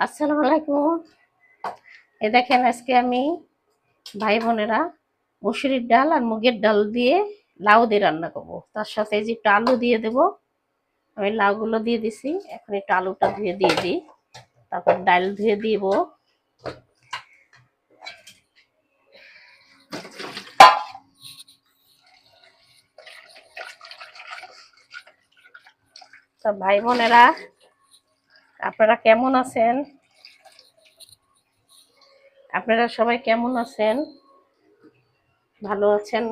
আসসালামু আলাইকুম। এই দেখেন আজকে আমি ভাই বোনেরা মসুরির ডাল আর মুগের ডাল দিয়ে লাউ দিয়ে রান্না করব। তার সাথে যে একটু আলু দিয়ে দেব। আমি লাউগুলো দিয়ে দিছি, এখন একটু আলুটা ধুয়ে দিয়ে দিই, তারপর ডাল ধুয়ে দিব। তা ভাই বোনেরা, আপনারা কেমন আছেন? আপনারা সবাই কেমন আছেন? ভালো আছেন?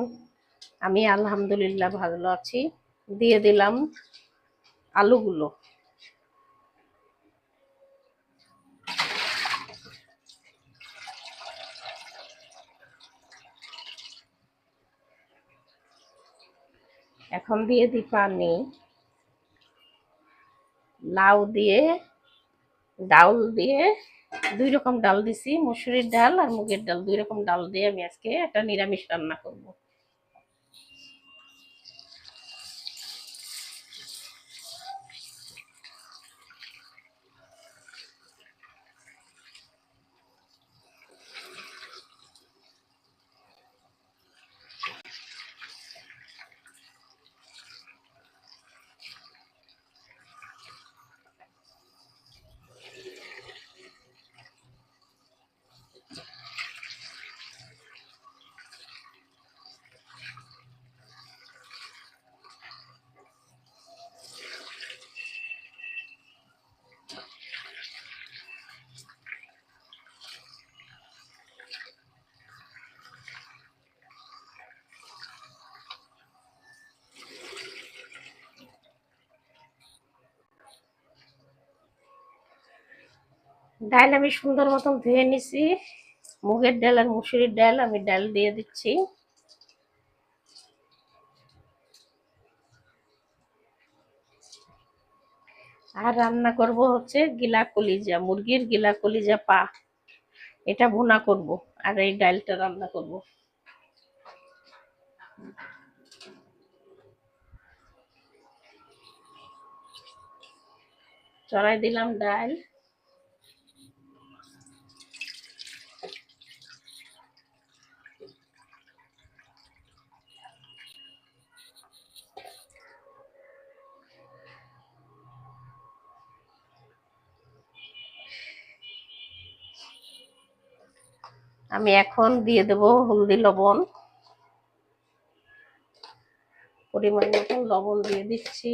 আমি আলহামদুলিল্লাহ ভালো আছি। দিয়ে দিলাম আলুগুলো। এখন দিয়ে দিই পানি। লাউ দিয়ে, ডাল দিয়ে, দুই রকম ডাল দিছি, মসুরির ডাল আর মুগের ডাল, দুই রকম ডাল দিয়ে আমি আজকে একটা নিরামিষ রান্না করব। ডাল আমি সুন্দর মতন ধুয়ে নিছি। মুগের ডাল আর মসুরির ডাল, আমি ডাল দিয়ে দিচ্ছি। আর রান্না করব হচ্ছে গিলা কলিজা, মুরগির গিলা কলিজা পা, এটা ভুনা করব। আর এই ডালটা রান্না করব। চড়াই দিলাম ডাল। আমি এখন দিয়ে দেব হলদি লবণ, পরিমাণ মতন লবণ দিয়ে দিচ্ছি।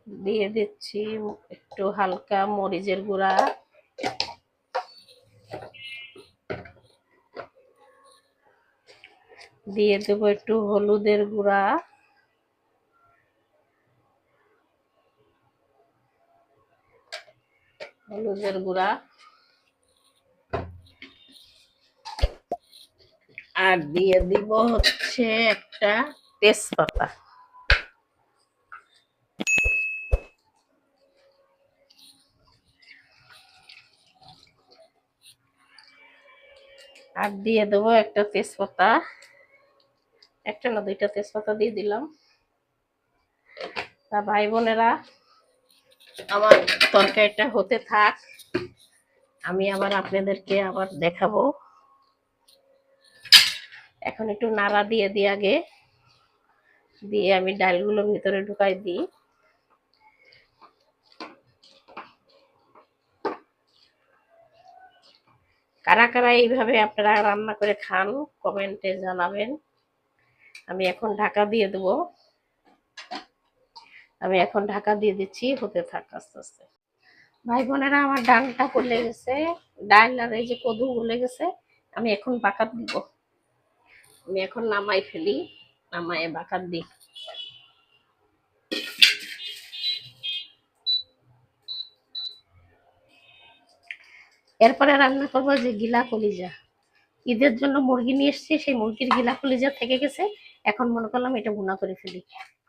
দিয়ে দিচ্ছি একটু হালকা মরিচের গুঁড়া, দিয়ে দেবো একটু হলুদের গুঁড়া, হলুদের গুঁড়া, আর দিয়ে দিব হচ্ছে একটা তেজপাতা। আর দিয়ে দেবো একটা তেজপাতা, একটা না দুইটা তেজপাতা দিয়ে দিলাম। তা ভাই বোনেরা, আমার তরকারিটা হতে থাক, আমি আবার আপনাদেরকে আবার দেখাবো। এখন একটু নাড়া দিয়ে দিই আগে, দিয়ে আমি ডালগুলো ভিতরে ঢুকাই দিই। কারা কারা এইভাবে আপনারা রান্না করে খান, কমেন্টে জানাবেন। আমি এখন ঢাকা দিয়ে দেবো। আমি এখন ঢাকা দিয়ে দিচ্ছি, হতে থাক আস্তে আস্তে। ভাই বোনেরা, আমার ডালটা গলে গেছে, ডাল আর এই যে কদু গলে গেছে। আমি এখন বাকাত দিব। আমি এখন নামাই ফেলি, নামায় বাকাত দিই। এরপরে রান্না করবো যে গিলা কলিজা। ঈদের জন্য মুরগি নিয়ে এসেছি, সেই মুরগির গিলা কলিজা থেকে গেছে। এখন মনে করলাম এটা ভুনা করে ফেলি,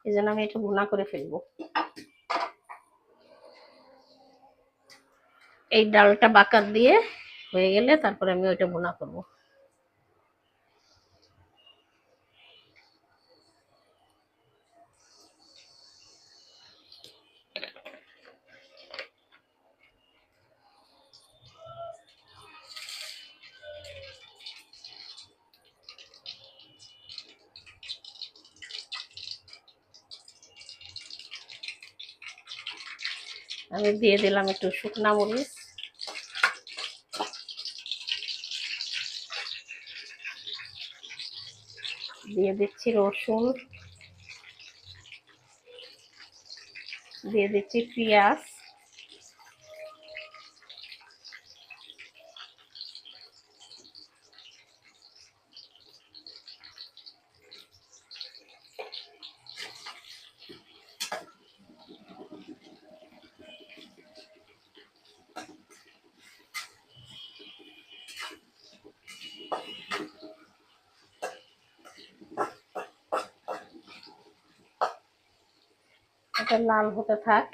এই জন্য আমি এটা ভুনা করে ফেলবো। এই ডালটা বাকাত দিয়ে হয়ে গেলে তারপরে আমি ওইটা ভুনা করব। আমি দিয়ে দিলাম একটু শুকনা মরিচ, দিয়ে দিচ্ছি রসুন, দিয়ে দিচ্ছি পেঁয়াজ, এটা লাল হতে থাক।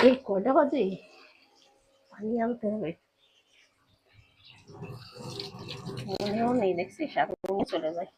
এই কয়টা বাজে, পানি আনতে হবে, মনেও নেই, দেখছি সাথে চলে যায়।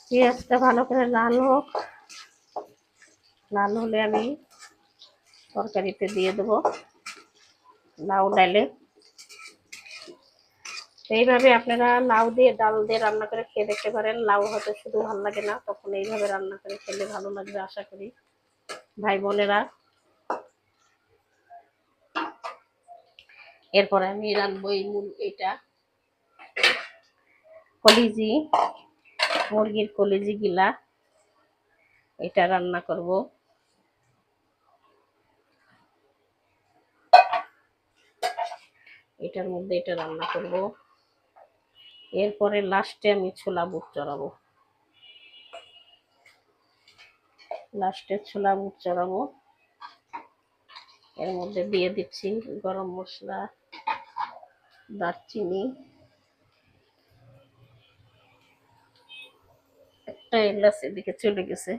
পেঁয়াজটা ভালো করে লাল হোক, লাল হলে আমি তরকারিতে দিয়ে দেবো লাউ ডালে। এইভাবে আপনারা লাউ দিয়ে ডাল দিয়ে রান্না করে খেয়ে দেখতে পারেন। লাউ হয়তো শুধু ভালো লাগে না, তখন এইভাবে রান্না করে খেলে ভালো লাগবে আশা করি ভাই বোনেরা। এরপরে আমি রান্নবো এটা কলিজি, মুরগির কলিজি গিলা, এটা রান্না করব। এটার মধ্যে এটা রান্না করব। এরপরে লাস্টে আমি ছোলা বুট চড়াবো, লাস্টে ছোলা বুট চড়াবো। এর মধ্যে দিয়ে দিচ্ছি গরম মশলা, দারচিনি, একটা এলাচ এদিকে চলে গেছে।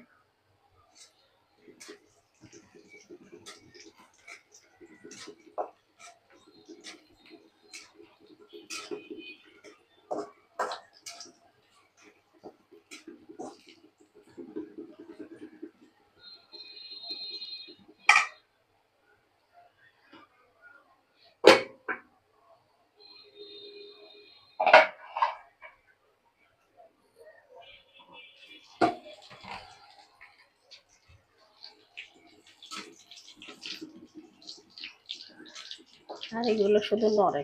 আর এগুলো শুধু নড়ে।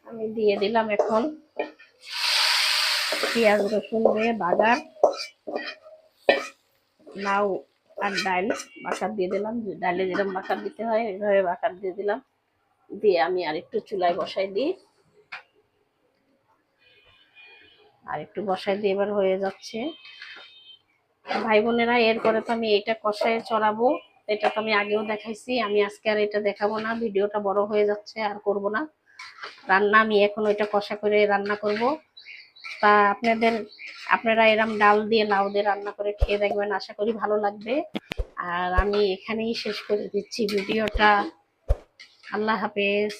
আমি দিয়ে দিলাম এখন পেঁয়াজ রসুন দিয়ে বাগার, লাউ আর ডাল বাকার দিয়ে দিলাম। ডালে যেরকম বাকার দিতে হয় ওইভাবে বাকার দিয়ে দিলাম। দিয়ে আমি আরেকটু চুলায় বসাই দিই, আর একটু বসাই দিয়ে এবার হয়ে যাচ্ছে ভাই বোনেরা। এরপরে তো আমি এটা কষায় চড়াবো, এটা তো আমি আগেও দেখাইছি, আমি আজকে আর এটা দেখাবো না, ভিডিওটা বড় হয়ে যাচ্ছে, আর করব না রান্না। আমি এখন ওইটা কষা করে রান্না করব। তা আপনারা এরম ডাল দিয়ে লাউ দিয়ে রান্না করে খেয়ে দেখবেন, আশা করি ভালো লাগবে। আর আমি এখানেই শেষ করে দিচ্ছি ভিডিওটা। আল্লাহ হাফেজ।